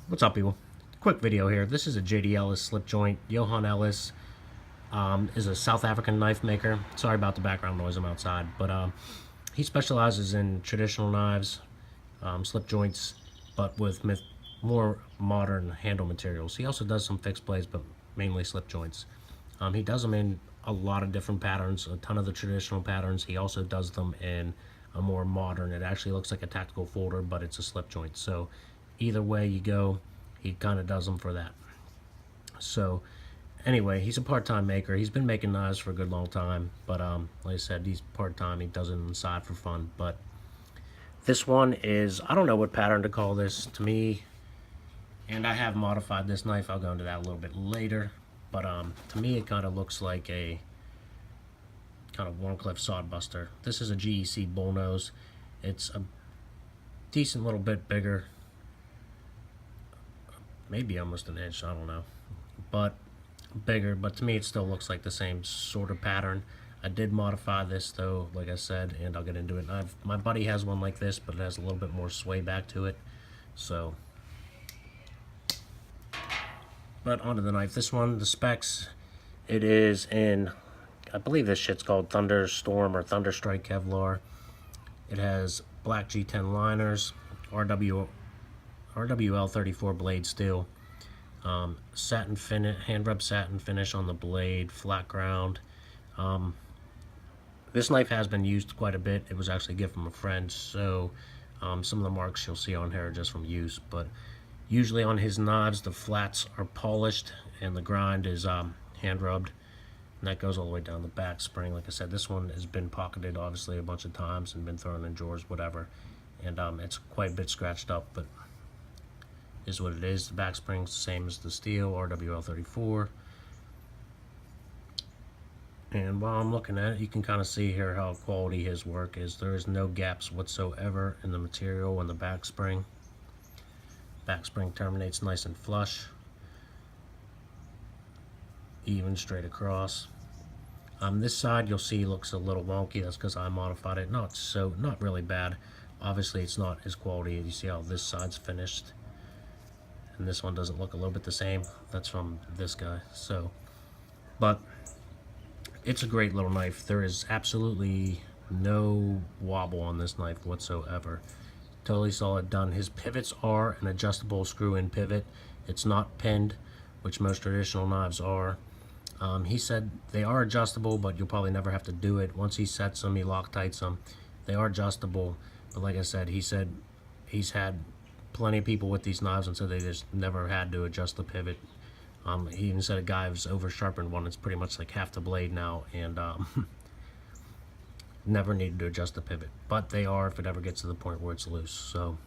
What's up, people? Quick video here. This is a JD Ellis slip joint. Johan Ellis is a South African knife maker. Sorry about the background noise, I'm outside. But he specializes in traditional knives, slip joints, but with more modern handle materials. He also does some fixed blades, but mainly slip joints. He does them in a lot of different patterns, a ton of the traditional patterns. He also does them in a more modern, it actually looks like a tactical folder, but it's a slip joint. So either way you go, he kind of does them for that. So anyway, he's a part-time maker. He's been making knives for a good long time, but like I said, he's part-time. He does it on the side for fun. But this one is, I don't know what pattern to call this to me, and I have modified this knife. I'll go into that a little bit later. But to me, it kind of looks like a kind of Warncliffe Sodbuster. This is a GEC bullnose. It's a decent little bit bigger, maybe almost an inch, I don't know, but bigger. But to me, it still looks like the same sort of pattern. I did modify this though, like I said, and I'll get into it. My buddy has one like this, but it has a little bit more sway back to it. So, but onto the knife. This one, the specs, it is in, I believe this shit's called Thunderstorm or Thunderstrike Kevlar. It has black G10 liners, RWL 34 blade steel, satin finish, hand rub satin finish on the blade, flat ground. This knife has been used quite a bit. It was actually a gift from a friend, so some of the marks you'll see on here are just from use. But usually on his knives, the flats are polished and the grind is hand rubbed. And that goes all the way down the back spring. Like I said, this one has been pocketed obviously a bunch of times and been thrown in drawers, whatever. And it's quite a bit scratched up, but is what it is. The back spring's the same as the steel, RWL 34. And while I'm looking at it, you can kind of see here how quality his work is. There is no gaps whatsoever in the material on the back spring. Back spring terminates nice and flush, even straight across. This side you'll see looks a little wonky. That's because I modified it. Not really bad. Obviously it's not as quality. You see how this side's finished, and this one doesn't look a little bit the same. That's from this guy. So, but it's a great little knife. There is absolutely no wobble on this knife whatsoever. Totally solid done. His pivots are an adjustable screw-in pivot. It's not pinned, which most traditional knives are. He said they are adjustable, but you'll probably never have to do it. Once he sets them, he Loctites them. They are adjustable, but like I said, he said he's had plenty of people with these knives and said they just never had to adjust the pivot. He even said a guy who's over sharpened one. It's pretty much like half the blade now, and never needed to adjust the pivot. But they are if it ever gets to the point where it's loose. So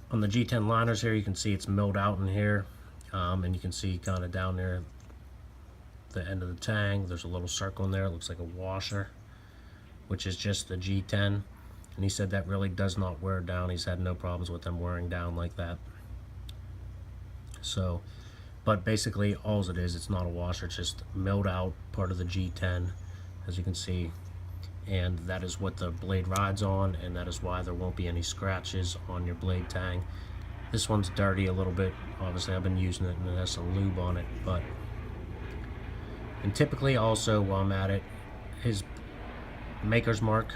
on the G10 liners here, you can see it's milled out in here. And you can see kind of down there the end of the tang, there's a little circle in there. It looks like a washer, which is just the G10. And he said that really does not wear down. He's had no problems with them wearing down like that. So, but basically all it is, it's not a washer, it's just milled out part of the G10, as you can see. And that is what the blade rides on, and that is why there won't be any scratches on your blade tang. This one's dirty a little bit. Obviously, I've been using it, and it has some lube on it. And typically, also while I'm at it, his maker's mark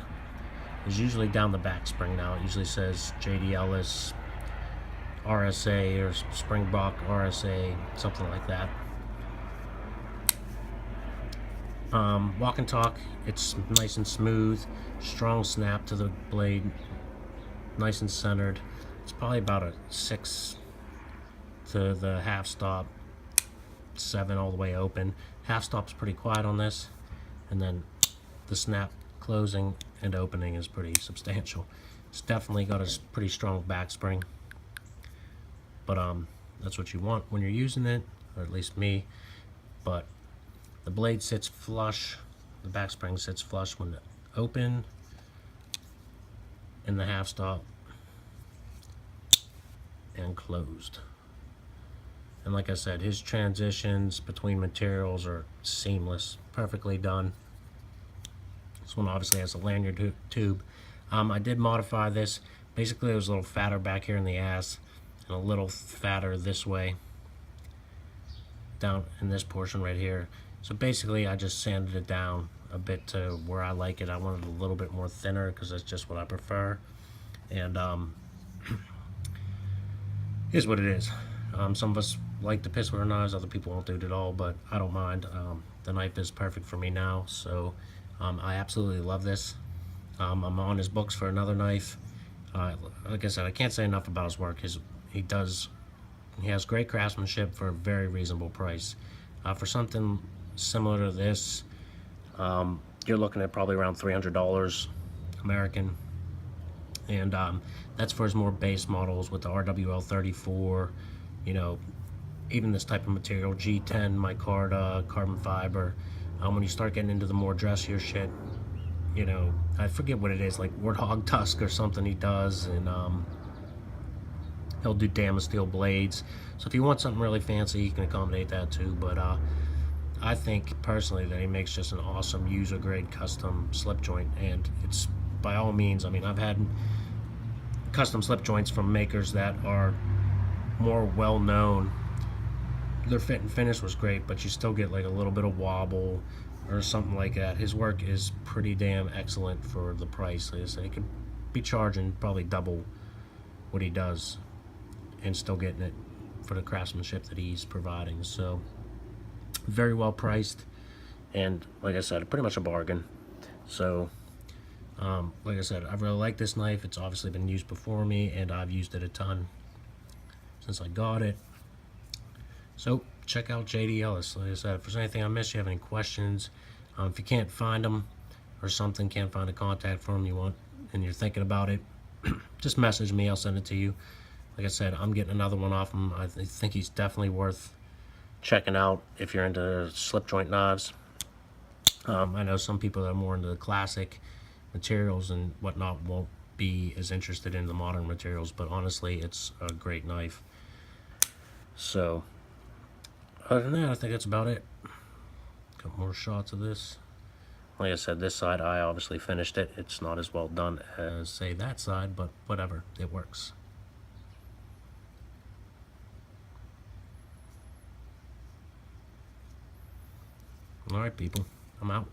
is usually down the back spring. Now it usually says JD Ellis RSA or Springbok RSA, something like that. Walk and talk. It's nice and smooth, strong snap to the blade, nice and centered. It's probably about a 6 to the half stop, 7 all the way open. Half stop's pretty quiet on this, and then the snap closing and opening is pretty substantial. It's definitely got a pretty strong back spring, but that's what you want when you're using it, or at least me. But the blade sits flush, the back spring sits flush when open, and the half stop and closed. And like I said, his transitions between materials are seamless, perfectly done. This one obviously has a lanyard tube. I did modify this. Basically, it was a little fatter back here in the ass and a little fatter this way down in this portion right here. So basically, I just sanded it down a bit to where I like it. I wanted it a little bit more thinner because that's just what I prefer. And here's what it is. Some of us like the piss with our knives, other people won't do it at all, but I don't mind. The knife is perfect for me now, so I absolutely love this. I'm on his books for another knife. Like I said, I can't say enough about his work. He has great craftsmanship for a very reasonable price. For something similar to this, you're looking at probably around $300 American, and that's for his more base models with the RWL 34, you know, even this type of material, G10, micarta, carbon fiber. When you start getting into the more dressier shit, you know, I forget what it is, like warthog tusk or something he does, and he'll do Damasteel blades. So if you want something really fancy, you can accommodate that too. But I think personally that he makes just an awesome user grade custom slip joint, and it's by all means, I mean, I've had custom slip joints from makers that are more well known. Their fit and finish was great, but you still get like a little bit of wobble or something like that. His work is pretty damn excellent for the price. Like I said, he could be charging probably double what he does and still getting it for the craftsmanship that he's providing. So very well priced, and like I said, pretty much a bargain. So like I said, I really like this knife. It's obviously been used before me, and I've used it a ton since I got it. So check out JD Ellis. Like I said, if there's anything I missed, you have any questions, if you can't find them or something, can't find a contact for him you want, and you're thinking about it, just message me. I'll send it to you. Like I said, I'm getting another one off him. I think he's definitely worth checking out if you're into slip joint knives. I know some people that are more into the classic materials and whatnot won't be as interested in the modern materials, but honestly, it's a great knife. So other than that, I think that's about it. Got more shots of this. Like I said, this side I obviously finished it. It's not as well done as, say, that side, but whatever, it works. Alright, people, I'm out.